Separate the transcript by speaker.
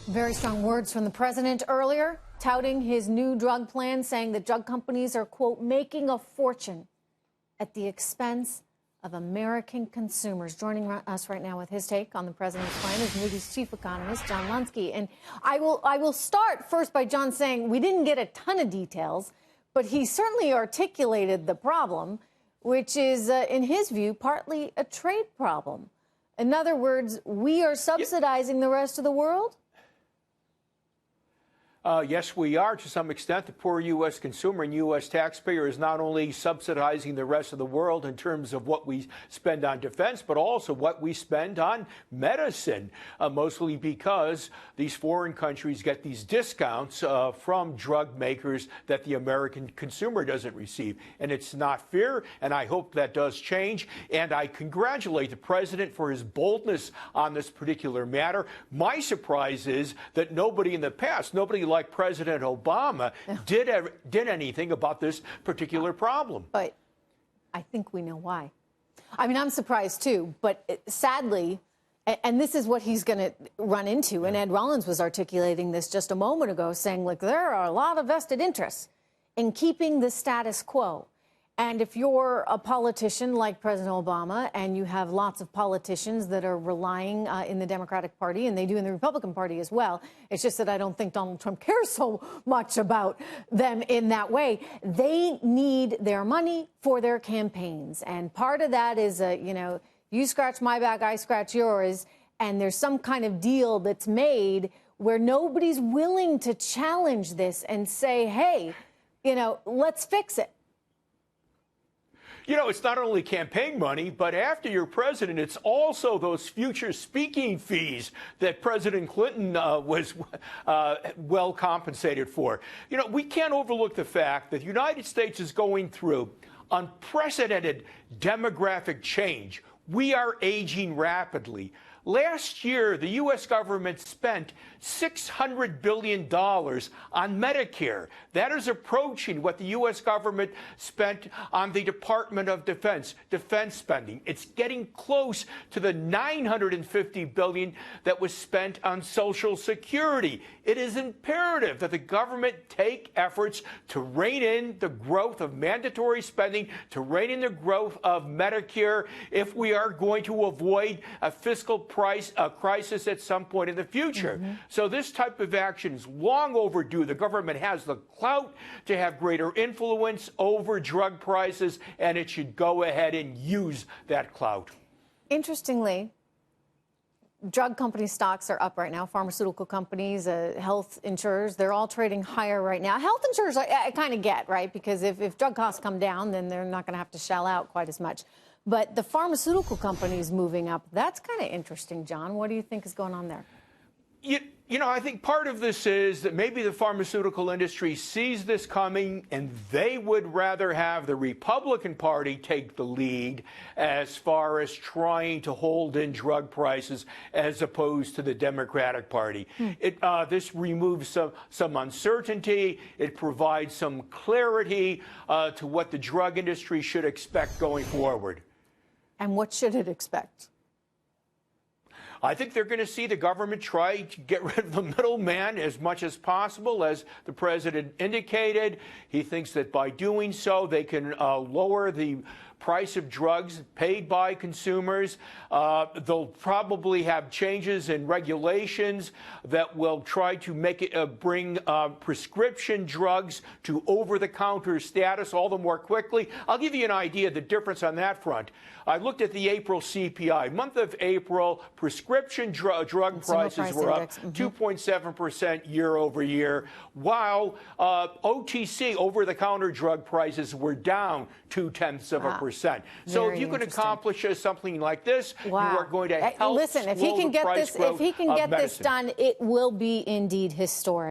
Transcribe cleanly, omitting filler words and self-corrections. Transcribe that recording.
Speaker 1: Very strong words from the president earlier, touting his new drug plan, saying that drug companies are, quote, making a fortune at the expense of American consumers. Joining us right now with his take on the president's plan is Moody's chief economist, John Lonski. And I will start first by John saying we didn't get a ton of details, but he certainly articulated the problem, which is, in his view, partly a trade problem. In other words, we are subsidizing the rest of the world?
Speaker 2: Yes, we are to some extent. The poor U.S. consumer and U.S. taxpayer is not only subsidizing the rest of the world in terms of what we spend on defense, but also what we spend on medicine, mostly because these foreign countries get these discounts from drug makers that the American consumer doesn't receive. And it's not fair, and I hope that does change. And I congratulate the president for his boldness on this particular matter. My surprise is that nobody in the past, nobody like President Obama did anything about this particular problem.
Speaker 1: But I think we know why. I mean, I'm surprised too, but sadly, and this is what he's going to run into, and Ed Rollins was articulating this just a moment ago, saying, look, there are a lot of vested interests in keeping the status quo. And if you're a politician like President Obama, and you have lots of politicians that are relying in the Democratic Party, and they do in the Republican Party as well, it's just that I don't think Donald Trump cares so much about them in that way. They need their money for their campaigns. And part of that is, you scratch my back, I scratch yours. And there's some kind of deal that's made where nobody's willing to challenge this and say, hey, let's fix it.
Speaker 2: It's not only campaign money, but after you're president, it's also those future speaking fees that President Clinton was well compensated for. We can't overlook the fact that the United States is going through unprecedented demographic change. We are aging rapidly. Last year, the U.S. government spent $600 billion on Medicare. That is approaching what the U.S. government spent on the Department of Defense spending. It's getting close to the $950 billion that was spent on Social Security. It is imperative that the government take efforts to rein in the growth of mandatory spending, to rein in the growth of Medicare, if we are going to avoid a fiscal crisis at some point in the future. So this type of action is long overdue. The government has the clout to have greater influence over drug prices, and it should go ahead and use that clout.
Speaker 1: Interestingly, drug company stocks are up right now. Pharmaceutical companies, health insurers, they're all trading higher right now. Health insurers, I kind of get, right? Because if drug costs come down, then they're not going to have to shell out quite as much. But the pharmaceutical companies moving up, that's kind of interesting, John. What do you think is going on there?
Speaker 2: I think part of this is that maybe the pharmaceutical industry sees this coming, and they would rather have the Republican Party take the lead as far as trying to hold in drug prices as opposed to the Democratic Party. This removes some uncertainty. It provides some clarity to what the drug industry should expect going forward.
Speaker 1: And what should it expect?
Speaker 2: I think they're going to see the government try to get rid of the middleman as much as possible, as the president indicated. He thinks that by doing so, they can lower the price of drugs paid by consumers. They'll probably have changes in regulations that will try to make it bring prescription drugs to over-the-counter status all the more quickly. I'll give you an idea of the difference on that front. I looked at the April CPI. Month of April, prescription drug prices were up 2.7% year over year, while OTC, over-the-counter drug prices were down 0.2%. So if you can accomplish something like this, you are going to help
Speaker 1: Listen, if he can get this done, it will be indeed historic.